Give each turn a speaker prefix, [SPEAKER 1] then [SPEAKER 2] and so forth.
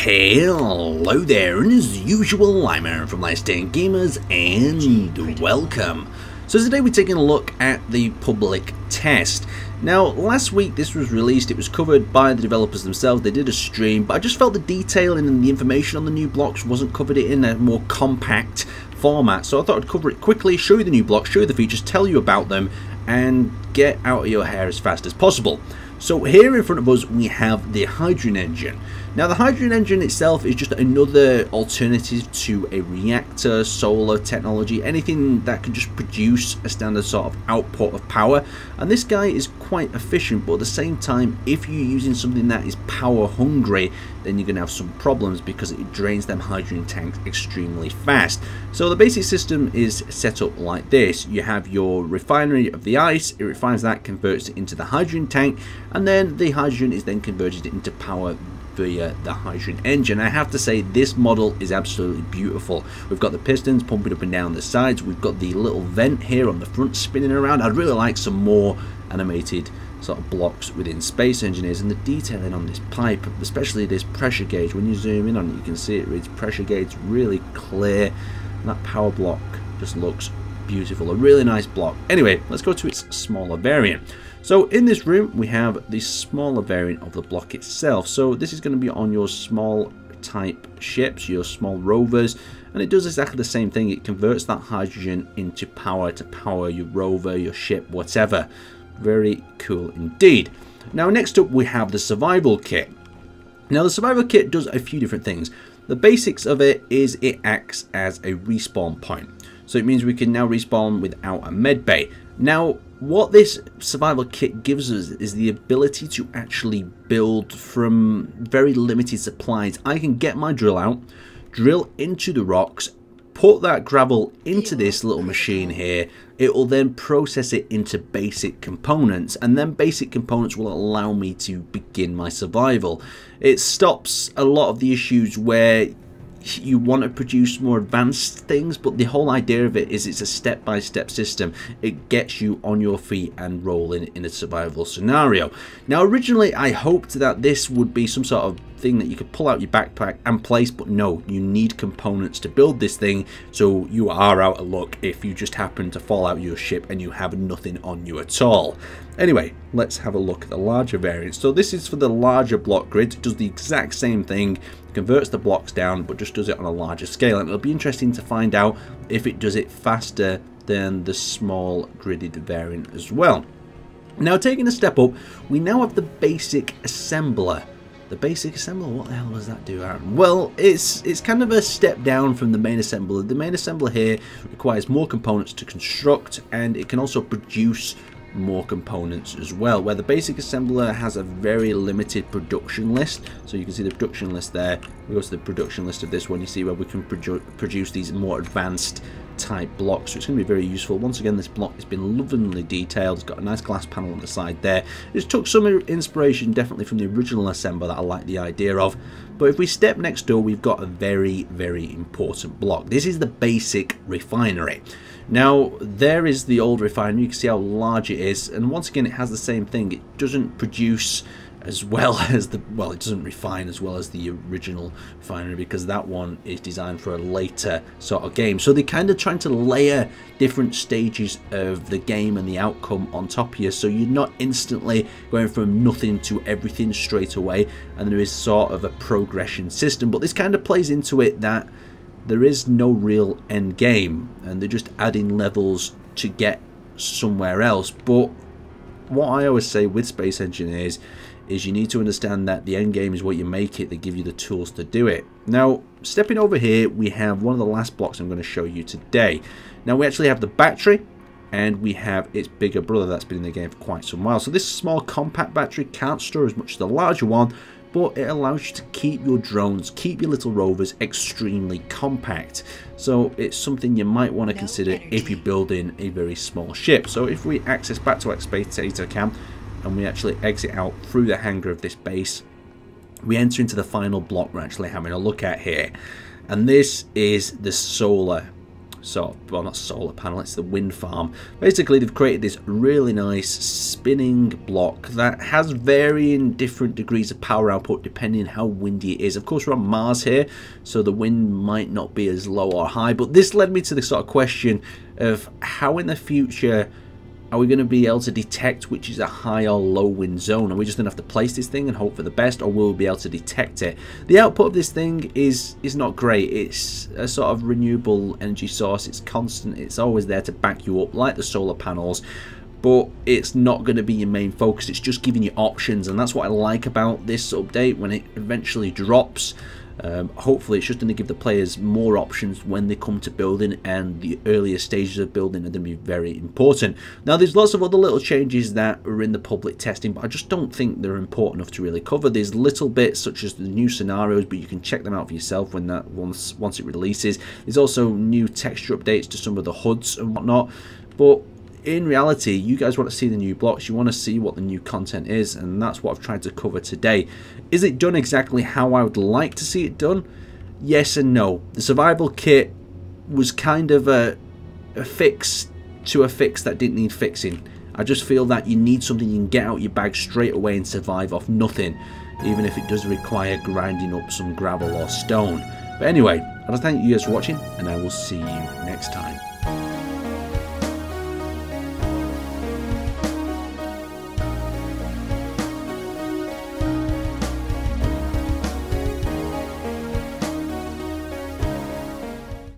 [SPEAKER 1] Hello there, and as usual, I'm Aaron from Laststandgamers, and welcome. So today we're taking a look at the public test. Now, last week this was released, it was covered by the developers themselves, they did a stream, but I just felt the detail and the information on the new blocks wasn't covered in a more compact format, so I thought I'd cover it quickly, show you the new blocks, show you the features, tell you about them, and get out of your hair as fast as possible. So here in front of us we have the hydrogen engine. Now the hydrogen engine itself is just another alternative to a reactor, solar technology, anything that can just produce a standard sort of output of power. And this guy is quite efficient, but at the same time, if you're using something that is power hungry, then you're going to have some problems because it drains them hydrogen tanks extremely fast. So the basic system is set up like this. You have your refinery of the ice, it refines that, converts it into the hydrogen tank, and then the hydrogen is then converted into power via the hydrogen engine. I have to say this model is absolutely beautiful. We've got the pistons pumping up and down the sides, we've got the little vent here on the front spinning around. I'd really like some more animated sort of blocks within Space Engineers, and the detailing on this pipe, especially this pressure gauge, when you zoom in on it you can see it reads pressure gauge really clear, and that power block just looks beautiful, a really nice block. Anyway, let's go to its smaller variant. So in this room we have the smaller variant of the block itself. So this is going to be on your small type ships, your small rovers, and it does exactly the same thing. It converts that hydrogen into power to power your rover, your ship, whatever. Very cool indeed. Now next up we have the survival kit. Now the survival kit does a few different things. The basics of it is it acts as a respawn point. So it means we can now respawn without a med bay. Now what this survival kit gives us is the ability to actually build from very limited supplies. I can get my drill out, drill into the rocks, put that gravel into this little machine here. It will then process it into basic components, and then basic components will allow me to begin my survival. It stops a lot of the issues where you want to produce more advanced things, but the whole idea of it is it's a step-by-step system. It gets you on your feet and rolling in a survival scenario. Now originally I hoped that this would be some sort of thing that you could pull out your backpack and place, but no, you need components to build this thing, so you are out of luck if you just happen to fall out of your ship and you have nothing on you at all. Anyway, let's have a look at the larger variant. So this is for the larger block grids. It does the exact same thing, converts the blocks down, but just does it on a larger scale, and it'll be interesting to find out if it does it faster than the small gridded variant as well. Now taking a step up, we now have the basic assembler. The basic assembler, what the hell does that do, Aaron? Well, it's kind of a step down from the main assembler. The main assembler here requires more components to construct, and it can also produce more components as well, where the basic assembler has a very limited production list. So you can see the production list there. We go to the production list of this one, you see where we can produce these more advanced type blocks, so it's going to be very useful. Once again, this block has been lovingly detailed. It's got a nice glass panel on the side there. It took some inspiration definitely from the original assembler that I like the idea of. But if we step next door, we've got a very, very important block. This is the basic refinery. Now there is the old refinery, you can see how large it is, and once again it has the same thing. It doesn't produce as well as the, well, it doesn't refine as well as the original refinery, because that one is designed for a later sort of game. So they're kind of trying to layer different stages of the game and the outcome on top of you, so you're not instantly going from nothing to everything straight away, and there is sort of a progression system. But this kind of plays into it that there is no real end game, and they're just adding levels to get somewhere else. But what I always say with Space Engineers is you need to understand that the end game is what you make it. They give you the tools to do it. Now, stepping over here, we have one of the last blocks I'm going to show you today. Now, we actually have the battery, and we have its bigger brother that's been in the game for quite some while. So this small compact battery can't store as much as the larger one, but it allows you to keep your drones, keep your little rovers extremely compact. So it's something you might want to consider if you're building a very small ship. So if we access back to our spectator cam and we actually exit out through the hangar of this base, we enter into the final block we're actually having a look at here. And this is the solar well, not solar panel, it's the wind farm. Basically, they've created this really nice spinning block that has varying different degrees of power output depending how windy it is. Of course, we're on Mars here, so the wind might not be as low or high, but this led me to the sort of question of how in the future are we going to be able to detect which is a high or low wind zone? Are we just going to have to place this thing and hope for the best, or will we be able to detect it? The output of this thing is not great. It's a sort of renewable energy source. It's constant. It's always there to back you up like the solar panels, but it's not going to be your main focus. It's just giving you options, and that's what I like about this update when it eventually drops. Hopefully it's just going to give the players more options when they come to building, and the earlier stages of building are going to be very important. Now, there's lots of other little changes that are in the public testing, but I just don't think they're important enough to really cover. There's little bits such as the new scenarios, but you can check them out for yourself when that once it releases. There's also new texture updates to some of the HUDs and whatnot, but in reality, you guys want to see the new blocks, you want to see what the new content is, and that's what I've tried to cover today. Is it done exactly how I would like to see it done? Yes and no. The survival kit was kind of a fix to a fix that didn't need fixing. I just feel that you need something you can get out your bag straight away and survive off nothing, even if it does require grinding up some gravel or stone. But anyway, I'd like to thank you guys for watching, and I will see you next time.